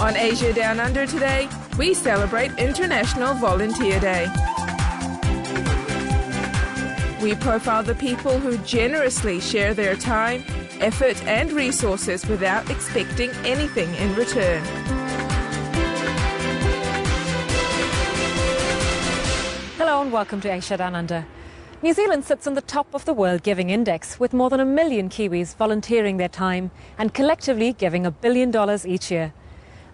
On Asia Down Under today, we celebrate International Volunteer Day. We profile the people who generously share their time, effort and resources without expecting anything in return. Hello and welcome to Asia Down Under. New Zealand sits on the top of the World Giving Index, with more than 1 million Kiwis volunteering their time and collectively giving $1 billion each year.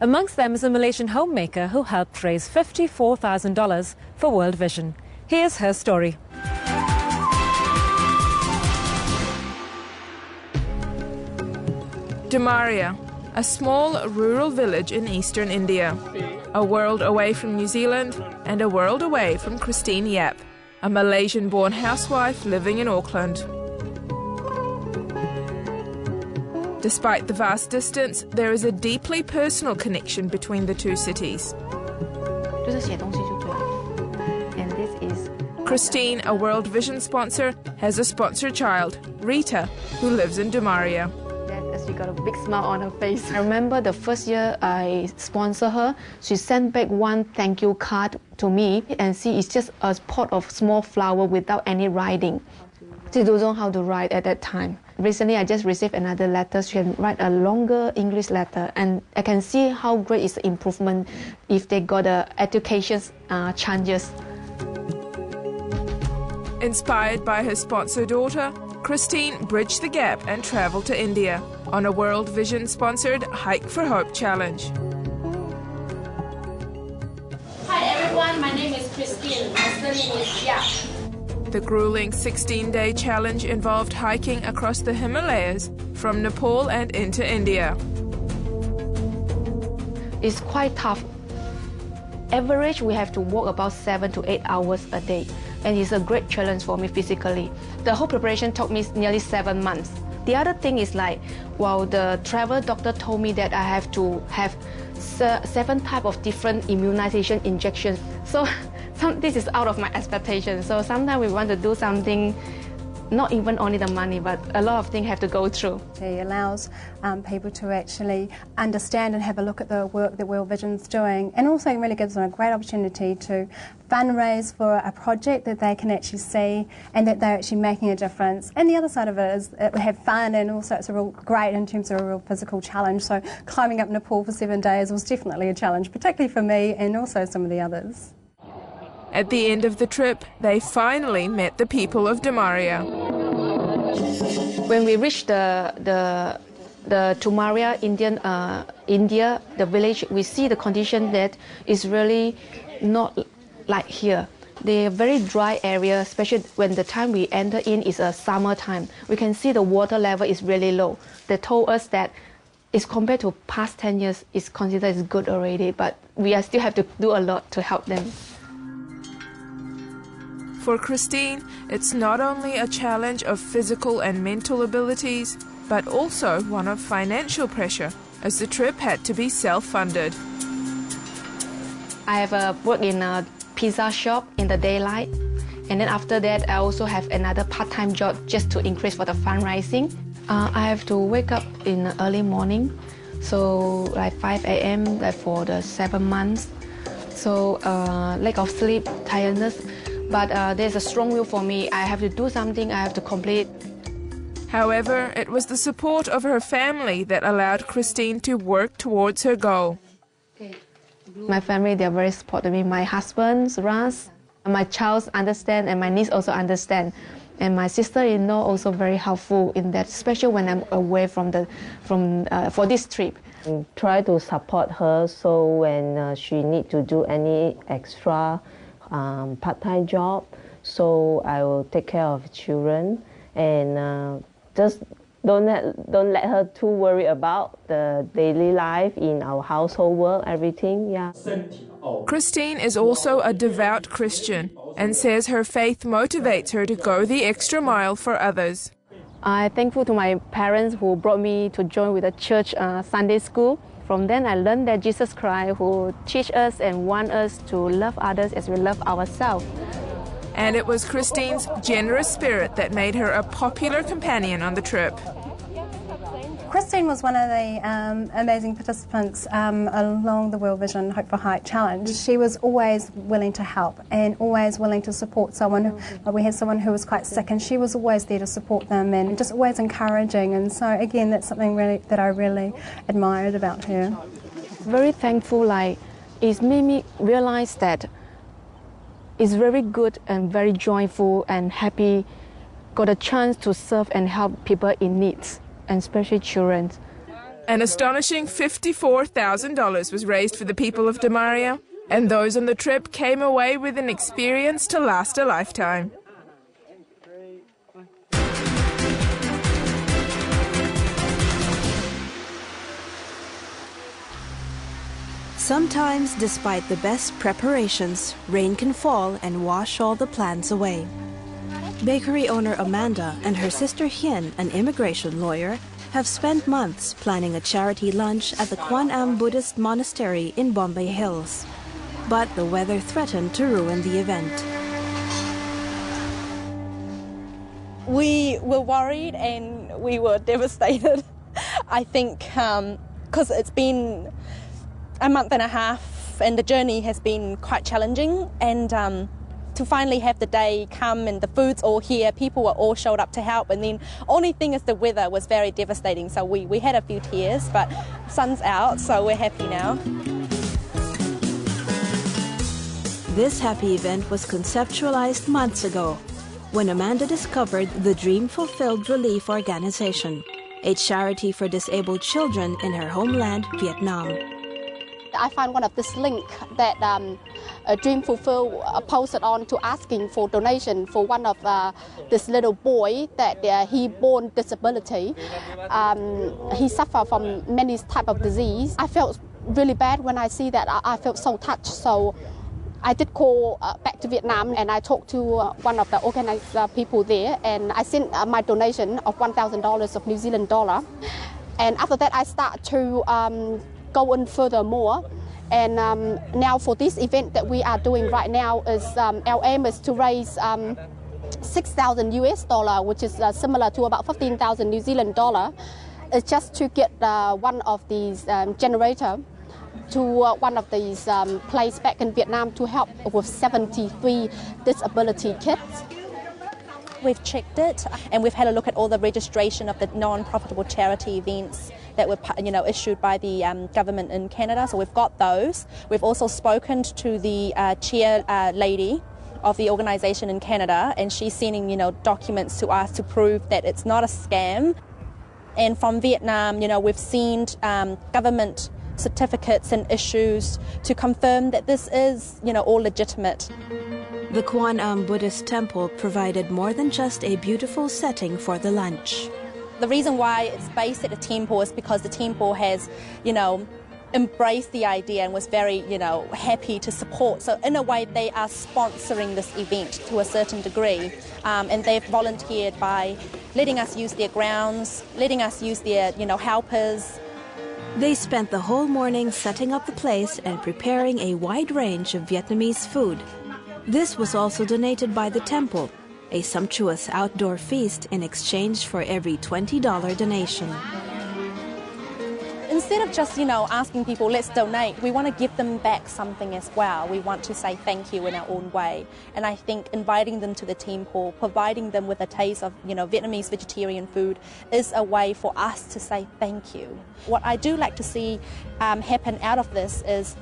Amongst them is a Malaysian homemaker who helped raise $54,000 for World Vision. Here's her story. Damaria, a small rural village in eastern India. A world away from New Zealand and a world away from Christine Yap, a Malaysian-born housewife living in Auckland. Despite the vast distance, there is a deeply personal connection between the two cities. Christine, a World Vision sponsor, has a sponsored child, Rita, who lives in Damaria. She got a big smile on her face. I remember the first year I sponsored her, she sent back one thank you card to me, and see it's just a pot of small flower without any writing. She doesn't know how to write at that time. Recently, I just received another letter. She can write a longer English letter, and I can see how great is the improvement if they got education changes. Inspired by her sponsor daughter, Christine bridged the gap and travelled to India on a World Vision-sponsored Hike for Hope challenge. Hi everyone, my name is Christine. My surname is Yap. The grueling 16-day challenge involved hiking across the Himalayas from Nepal and into India. It's quite tough. Average, we have to walk about 7 to 8 hours a day, and it's a great challenge for me physically. The whole preparation took me nearly 7 months. The other thing is the travel doctor told me that I have to have 7 types of different immunization injections. So this is out of my expectations. So sometimes we want to do something, not even only the money, but a lot of things have to go through. It allows people to actually understand and have a look at the work that World Vision's doing, and also really gives them a great opportunity to fundraise for a project that they can actually see and that they're actually making a difference. And the other side of it is we have fun, and also it's a real great in terms of a real physical challenge. So climbing up Nepal for 7 days was definitely a challenge, particularly for me and also some of the others. At the end of the trip, they finally met the people of Damaria. When we reached the Damaria, India, the village, we see the condition that is really not like here. They're very dry area, especially when the time we enter in is a summer time. We can see the water level is really low. They told us that it's compared to past 10 years, it's considered as good already, but we still have to do a lot to help them. For Christine, it's not only a challenge of physical and mental abilities, but also one of financial pressure, as the trip had to be self-funded. I have worked in a pizza shop in the daylight, and then after that I also have another part-time job just to increase for the fundraising. I have to wake up in the early morning, so like 5 a.m. for the 7 months. So lack of sleep, tiredness. But there's a strong will for me. I have to do something, I have to complete. However, it was the support of her family that allowed Christine to work towards her goal. My family, they're very supportive me. My husband, Ras, my child understand, and my niece also understand. And my sister-in-law also very helpful in that, especially when I'm away for this trip. Try to support her, so when she need to do any extra part-time job, so I will take care of children, and just don't let her too worry about the daily life in our household work, everything. Yeah. Christine is also a devout Christian and says her faith motivates her to go the extra mile for others. I'm thankful to my parents who brought me to join with the church Sunday school. From then I learned that Jesus Christ who teach us and want us to love others as we love ourselves. And it was Christine's generous spirit that made her a popular companion on the trip. Christine was one of the amazing participants along the World Vision Hope for Height Challenge. She was always willing to help and always willing to support someone. We had someone who was quite sick and she was always there to support them and just always encouraging. And so again, that's something really that I really admired about her. Very thankful, like it made me realize that it's very good and very joyful and happy, got a chance to serve and help people in need, and especially children. An astonishing $54,000 was raised for the people of Damaria, and those on the trip came away with an experience to last a lifetime. Sometimes, despite the best preparations, rain can fall and wash all the plans away. Bakery owner Amanda and her sister Hien, an immigration lawyer, have spent months planning a charity lunch at the Kwan Am Buddhist Monastery in Bombay Hills. But the weather threatened to ruin the event. We were worried and we were devastated. I think because it's been a month and a half and the journey has been quite challenging, and to finally have the day come and the food's all here, people were all showed up to help, and then only thing is the weather was very devastating, so we had a few tears, but sun's out, so we're happy now. This happy event was conceptualized months ago when Amanda discovered the Dream Fulfilled Relief Organization, a charity for disabled children in her homeland, Vietnam. I found one of this link that Dream Fulfill posted on to asking for donation for one of this little boy that he born disability. He suffered from many type of disease. I felt really bad when I see that. I felt so touched. So I did call back to Vietnam and I talked to one of the organized people there, and I sent my donation of $1,000 of New Zealand dollar. And after that, I start to go in furthermore, and now for this event that we are doing right now is our aim is to raise $6,000 US, which is similar to about 15,000 New Zealand dollar. It's just to get one of these generator to one of these places back in Vietnam to help with 73 disability kids. We've checked it and we've had a look at all the registration of the non-profitable charity events that were issued by the government in Canada, so we've got those. We've also spoken to the chair lady of the organisation in Canada, and she's sending documents to us to prove that it's not a scam. And from Vietnam, we've seen government certificates and issues to confirm that this is all legitimate. The Kwan Am Buddhist Temple provided more than just a beautiful setting for the lunch. The reason why it's based at a temple is because the temple has, embraced the idea and was very, happy to support. So in a way, they are sponsoring this event to a certain degree, and they've volunteered by letting us use their grounds, letting us use their, helpers. They spent the whole morning setting up the place and preparing a wide range of Vietnamese food. This was also donated by the temple, a sumptuous outdoor feast in exchange for every $20 donation. Instead of just, asking people, let's donate, we want to give them back something as well. We want to say thank you in our own way. And I think inviting them to the temple, providing them with a taste of, Vietnamese vegetarian food is a way for us to say thank you. What I do like to see happen out of this is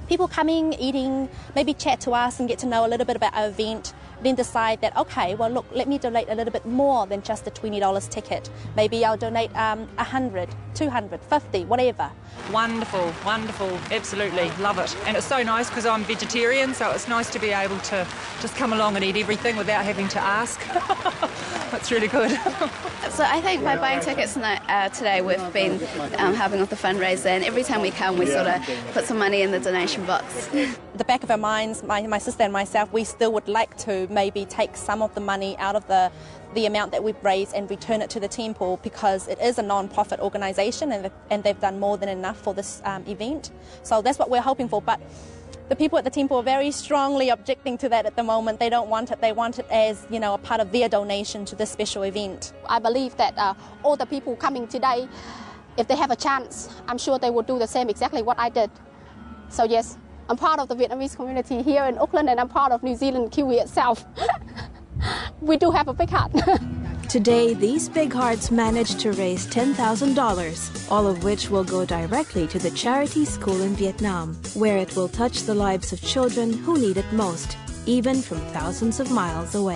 people coming, eating, maybe chat to us and get to know a little bit about our event, then decide that, okay, well, look, let me donate a little bit more than just the $20 ticket. Maybe I'll donate 100, 200, 50, whatever. Wonderful, wonderful, absolutely, love it. And it's so nice because I'm vegetarian, so it's nice to be able to just come along and eat everything without having to ask. That's really good. So I think by buying tickets today, we've been helping with the fundraiser, and every time we come, we sort of put some money in the donation box. The back of our minds, my sister and myself, we still would like to maybe take some of the money out of the amount that we've raised and return it to the temple, because it is a non-profit organisation and they've done more than enough for this event. So that's what we're hoping for. But The people at the temple are very strongly objecting to that at the moment. They don't want it. They want it as, you know, a part of their donation to this special event. I believe that all the people coming today, if they have a chance, I'm sure they will do the same, exactly what I did. So yes, I'm part of the Vietnamese community here in Auckland, and I'm part of New Zealand Kiwi itself. We do have a big heart. Today, these big hearts managed to raise $10,000, all of which will go directly to the charity school in Vietnam, where it will touch the lives of children who need it most, even from thousands of miles away.